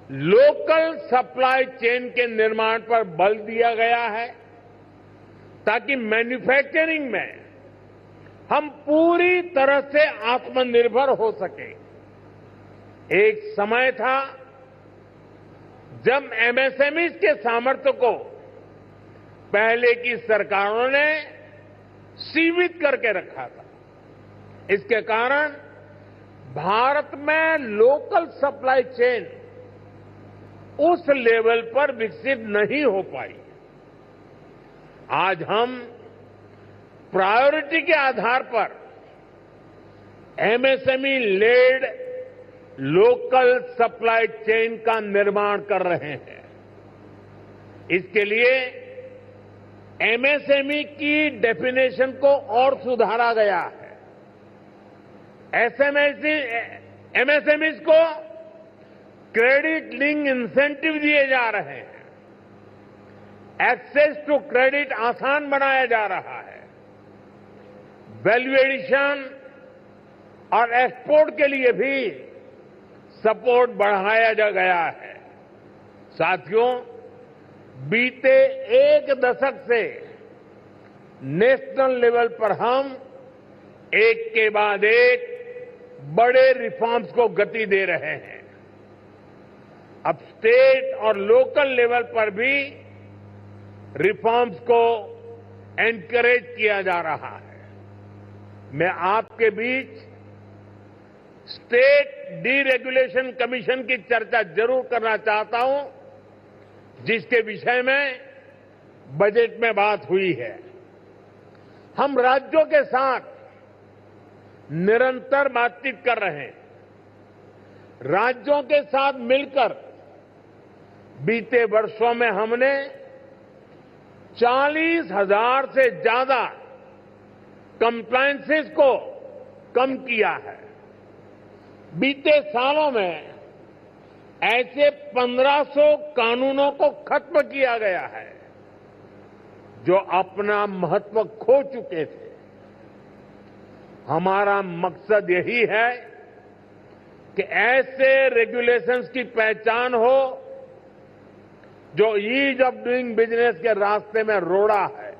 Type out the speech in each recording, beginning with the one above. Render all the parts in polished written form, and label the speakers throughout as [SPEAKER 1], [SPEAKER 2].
[SPEAKER 1] Local supply chain के निर्माण पर बल दिया गया है ताकि मैन्युफैक्चरिंग में हम पूरी तरह से आत्मनिर्भर हो सके। एक समय था जब एमएसएमई के सामर्थ्य को पहले की सरकारों ने सीमित करके रखा था। इसके कारण भारत में लोकल सप्लाई चेन उस लेवल पर विकसित नहीं हो पाई। आज हम प्रायोरिटी के आधार पर MSME led local supply chain का निर्माण कर रहे हैं। इसके लिए एमएसएमई की डेफिनेशन को और सुधारा गया है। एमएसएमई को क्रेडिट लिंक इंसेंटिव दिए जा रहे हैं। एक्सेस टू क्रेडिट आसान बनाया जा रहा है। वैल्यू एडिशन और एक्सपोर्ट के लिए भी सपोर्ट बढ़ाया जा गया है। साथियों, बीते एक दशक से नेशनल लेवल पर हम एक के बाद एक बड़े रिफॉर्म्स को गति दे रहे हैं। अब स्टेट और लोकल लेवल पर भी रिफॉर्म्स को एनकरेज किया जा रहा है। मैं आपके बीच स्टेट डीरेगुलेशन कमीशन की चर्चा जरूर करना चाहता हूं, जिसके विषय में बजट में बात हुई है। हम राज्यों के साथ निरंतर बातचीत कर रहे हैं। राज्यों के साथ मिलकर बीते वर्षों में हमने 40,000 से ज्यादा कंप्लायंसेस को कम किया है। बीते सालों में ऐसे 1500 कानूनों को खत्म किया गया है जो अपना महत्व खो चुके थे। हमारा मकसद यही है कि ऐसे रेगुलेशंस की पहचान हो जो ईज ऑफ डूइंग बिजनेस के रास्ते में रोड़ा है।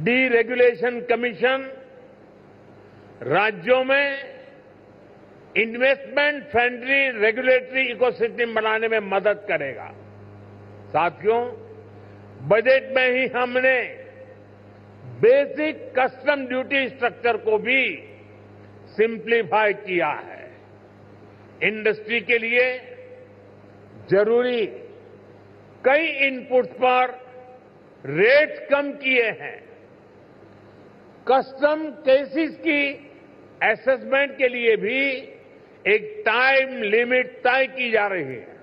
[SPEAKER 1] डीरेगुलेशन कमीशन राज्यों में इन्वेस्टमेंट फ्रेंडली रेगुलेटरी इकोसिस्टम बनाने में मदद करेगा। साथियों, बजट में ही हमने बेसिक कस्टम ड्यूटी स्ट्रक्चर को भी सिंप्लीफाई किया है। इंडस्ट्री के लिए जरूरी कई इनपुट्स पर रेट्स कम किए हैं। कस्टम केसेस की असेसमेंट के लिए भी एक टाइम लिमिट तय की जा रही है।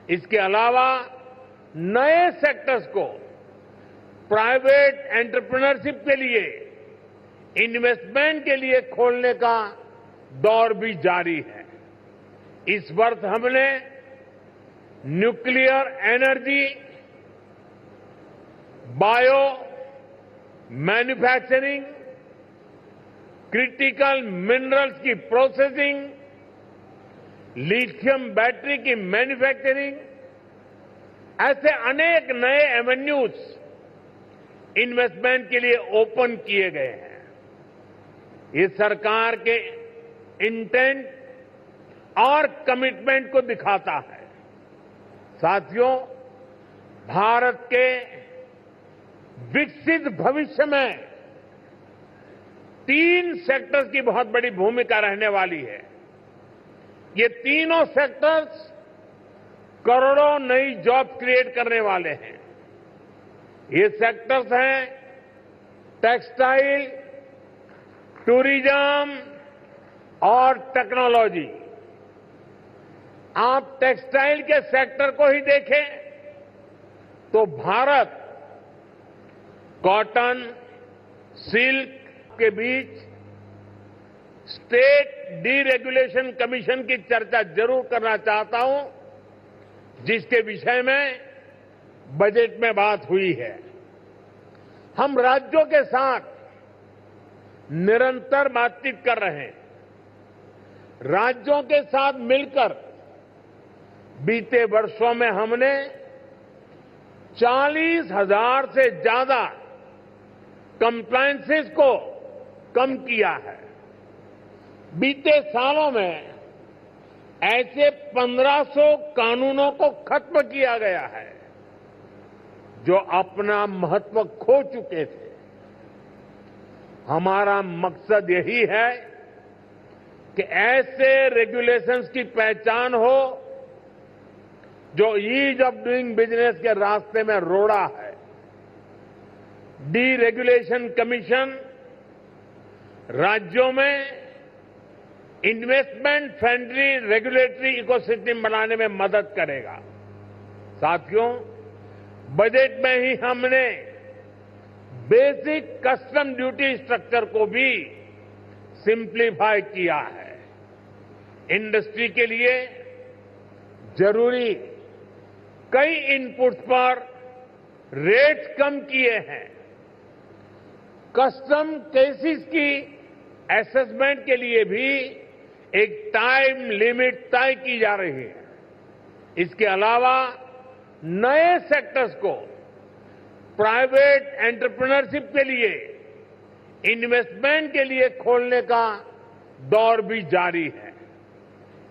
[SPEAKER 1] इसके अलावा नए सेक्टर्स को प्राइवेट एंटरप्रेन्योरशिप के लिए इन्वेस्टमेंट के लिए खोलने का दौर भी जारी है। इस वर्ष हमने nuclear energy, bio manufacturing, critical minerals की प्रोसेसिंग, लिथियम बैटरी की मैन्युफैक्चरिंग, ऐसे अनेक नए एवेन्यूज इन्वेस्टमेंट के लिए ओपन किए गए हैं। ये सरकार के इंटेंट और कमिटमेंट को दिखाता है। साथियों, भारत के विकसित भविष्य में 3 सेक्टर्स की बहुत बड़ी भूमिका रहने वाली है। ये तीनों सेक्टर्स करोड़ों नई जॉब क्रिएट करने वाले हैं। ये सेक्टर्स हैं टेक्सटाइल, टूरिज्म और टेक्नोलॉजी। आप टेक्सटाइल के सेक्टर को ही देखें तो भारत कॉटन, सिल्क के बीच स्टेट डीरेगुलेशन कमीशन की चर्चा जरूर करना चाहता हूं, जिसके विषय में बजट में बात हुई है। हम राज्यों के साथ निरंतर बातचीत कर रहे हैं। राज्यों के साथ मिलकर बीते वर्षों में हमने 40,000 से ज्यादा कंप्लायंसेस को कम किया है। बीते सालों में ऐसे 1500 कानूनों को खत्म किया गया है जो अपना महत्व खो चुके थे। हमारा मकसद यही है कि ऐसे रेगुलेशंस की पहचान हो जो ईज ऑफ डूइंग बिजनेस के रास्ते में रोड़ा है। डीरेगुलेशन कमीशन राज्यों में इन्वेस्टमेंट फ्रेंडली रेगुलेटरी इकोसिस्टम बनाने में मदद करेगा। साथियों, बजट में ही हमने बेसिक कस्टम ड्यूटी स्ट्रक्चर को भी सिंप्लीफाई किया है। इंडस्ट्री के लिए जरूरी कई इनपुट्स पर रेट्स कम किए हैं। कस्टम केसेस की असेसमेंट के लिए भी एक टाइम लिमिट तय की जा रही है। इसके अलावा नए सेक्टर्स को प्राइवेट एंटरप्रेन्योरशिप के लिए इन्वेस्टमेंट के लिए खोलने का दौर भी जारी है।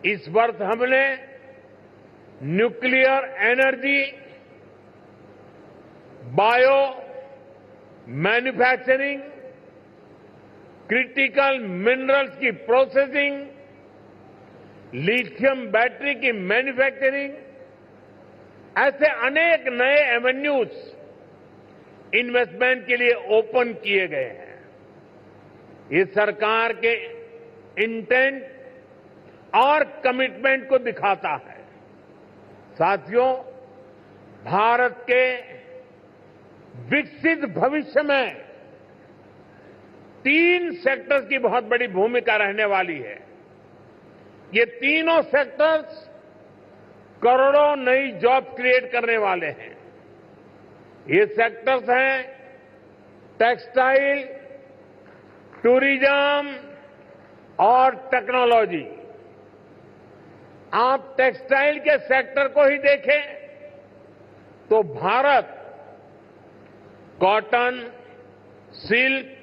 [SPEAKER 1] इस वर्ष हमने nuclear energy, bio manufacturing, critical minerals की प्रोसेसिंग, लिथियम बैटरी की मैन्युफैक्चरिंग, ऐसे अनेक नए एवेन्यूज इन्वेस्टमेंट के लिए ओपन किए गए हैं। ये सरकार के इंटेंट और कमिटमेंट को दिखाता है। साथियों, भारत के विकसित भविष्य में 3 सेक्टर्स की बहुत बड़ी भूमिका रहने वाली है। ये तीनों सेक्टर्स करोड़ों नई जॉब क्रिएट करने वाले हैं। ये सेक्टर्स हैं टेक्सटाइल, टूरिज्म और टेक्नोलॉजी। आप टेक्सटाइल के सेक्टर को ही देखें तो भारत कॉटन, सिल्क,